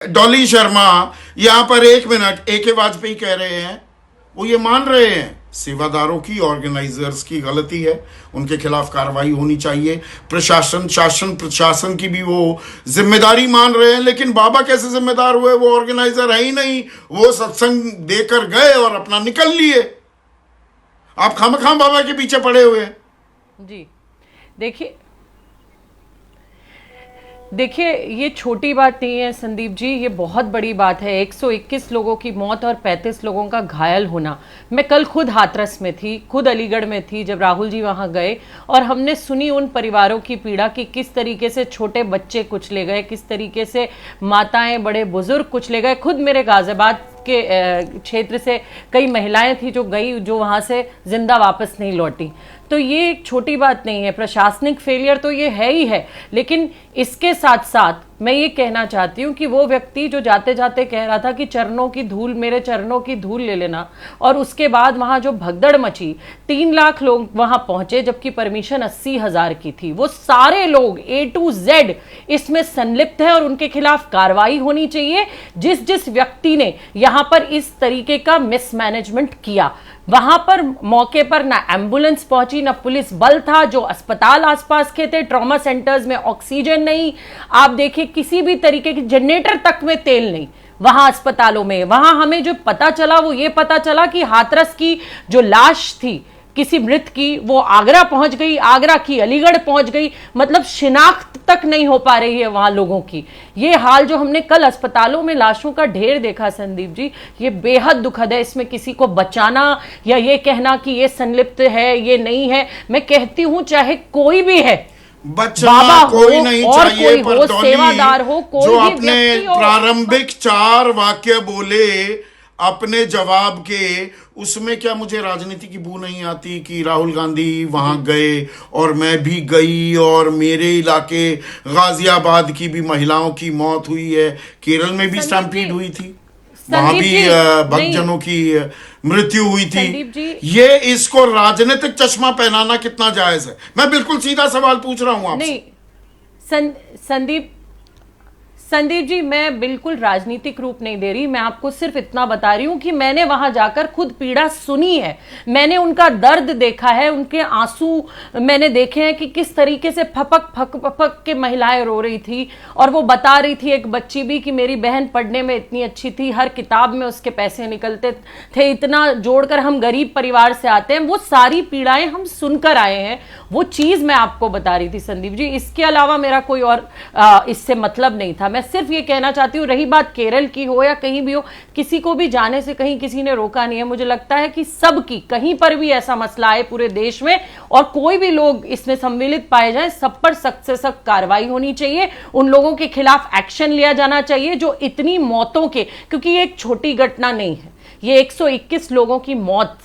डॉली शर्मा यहाँ पर 1 minute AK Vajpayee कह रहे हैं, वो ये मान रहे हैं सेवादारों की, ऑर्गेनाइजर्स की गलती है, उनके खिलाफ कार्रवाई होनी चाहिए, प्रशासन की भी वो जिम्मेदारी मान रहे हैं। लेकिन बाबा कैसे जिम्मेदार हुए? वो ऑर्गेनाइजर है ही नहीं, वो सत्संग देकर गए और अपना निकल लिए। आप खामखाम बाबा के पीछे पड़े हुए हैं। जी देखिए ये छोटी बात नहीं है संदीप जी, ये बहुत बड़ी बात है। 121 लोगों की मौत और 35 लोगों का घायल होना। मैं कल खुद हाथरस में थी, खुद अलीगढ़ में थी जब राहुल जी वहां गए, और हमने सुनी उन परिवारों की पीड़ा कि किस तरीके से छोटे बच्चे कुचले गए, किस तरीके से माताएं बड़े बुजुर्ग कुचले गए। खुद मेरे गाजियाबाद के क्षेत्र से कई महिलाएं थी जो गई, जो वहां से जिंदा वापस नहीं लौटी। तो ये एक छोटी बात नहीं है, प्रशासनिक फेलियर तो ये है ही है। लेकिन इसके साथ साथ मैं ये कहना चाहती हूँ कि वो व्यक्ति जो जाते जाते कह रहा था कि चरणों की धूल, मेरे चरणों की धूल ले लेना, और उसके बाद वहां जो भगदड़ मची, 3 लाख लोग वहां पहुंचे जबकि परमिशन 80,000 की थी। वो सारे लोग A to Z इसमें संलिप्त है और उनके खिलाफ कार्रवाई होनी चाहिए। जिस व्यक्ति ने यहाँ पर इस तरीके का मिसमैनेजमेंट किया, वहां पर मौके पर ना एम्बुलेंस पहुंची, ना पुलिस बल था, जो अस्पताल आसपास के थे, ट्रॉमा सेंटर्स में ऑक्सीजन नहीं, आप देखिए किसी भी तरीके की जनरेटर तक में तेल नहीं वहां अस्पतालों में। वहां हमें जो पता चला वो ये पता चला कि हाथरस की जो लाश थी किसी मृत की, वो आगरा पहुंच गई, आगरा की अलीगढ़ पहुंच गई, मतलब शिनाख्त तक नहीं हो पा रही है वहां लोगों की। ये हाल जो हमने कल अस्पतालों में लाशों का ढेर देखा संदीप जी, ये बेहद दुखद है। इसमें किसी को बचाना या ये कहना कि ये संलिप्त है, ये नहीं है, मैं कहती हूं चाहे कोई भी है, बचाना कोई नहीं चाहिए, कोई पर सेवादार हो, कोई जो भी अपने प्रारंभिक 4 वाक्य बोले अपने जवाब के, उसमें क्या मुझे राजनीति की बू नहीं आती कि राहुल गांधी वहां गए और मैं भी गई, और मेरे इलाके गाजियाबाद की भी महिलाओं की मौत हुई है, केरल में भी स्टैम्पीड हुई थी, वहां भी भक्तजनों की मृत्यु हुई थी। ये इसको राजनीतिक चश्मा पहनाना कितना जायज है? मैं बिल्कुल सीधा सवाल पूछ रहा हूं आपसे। नहीं संदीप जी, मैं बिल्कुल राजनीतिक रूप नहीं दे रही, मैं आपको सिर्फ इतना बता रही हूं कि मैंने वहां जाकर खुद पीड़ा सुनी है, मैंने उनका दर्द देखा है, उनके आंसू मैंने देखे हैं कि किस तरीके से फपक के महिलाएं रो रही थी। और वो बता रही थी एक बच्ची भी कि मेरी बहन पढ़ने में इतनी अच्छी थी, हर किताब में उसके पैसे निकलते थे, इतना जोड़कर हम गरीब परिवार से आते हैं। वो सारी पीड़ाएं हम सुनकर आए हैं, वो चीज मैं आपको बता रही थी संदीप जी। इसके अलावा मेरा कोई और इससे मतलब नहीं था। मैं सिर्फ ये कहना चाहती हूँ, रही बात केरल की हो या कहीं भी हो, किसी को भी जाने से कहीं किसी ने रोका नहीं है। मुझे लगता है कि सबकी, कहीं पर भी ऐसा मसला है पूरे देश में और कोई भी लोग इसमें सम्मिलित पाए जाएं, सब पर सख्त से सख्त कार्रवाई होनी चाहिए। उन लोगों के खिलाफ एक्शन लिया जाना चाहिए जो इतनी मौतों के, क्योंकि ये एक छोटी घटना नहीं है, ये 121 लोगों की मौत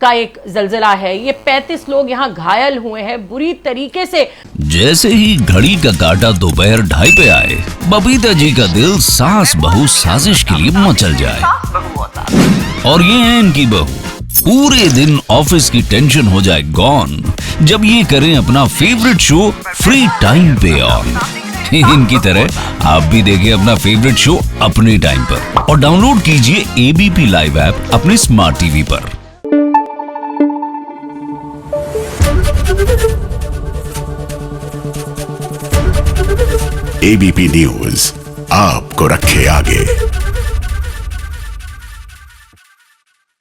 का एक जलजला है। ये 35 लोग यहाँ घायल हुए हैं बुरी तरीके से। जैसे ही घड़ी का काटा दोपहर 2:30 पे आए, बबीता जी का दिल सास बहू साजिश के लिए मचल जाए। और ये है इनकी बहू, पूरे दिन ऑफिस की टेंशन हो जाए गॉन जब ये करें अपना फेवरेट शो फ्री टाइम पे ऑन। इनकी तरह आप भी देखिए अपना फेवरेट शो अपने टाइम पर और डाउनलोड कीजिए ABP लाइव ऐप अपने स्मार्ट टीवी पर। ABP न्यूज आपको रखे आगे।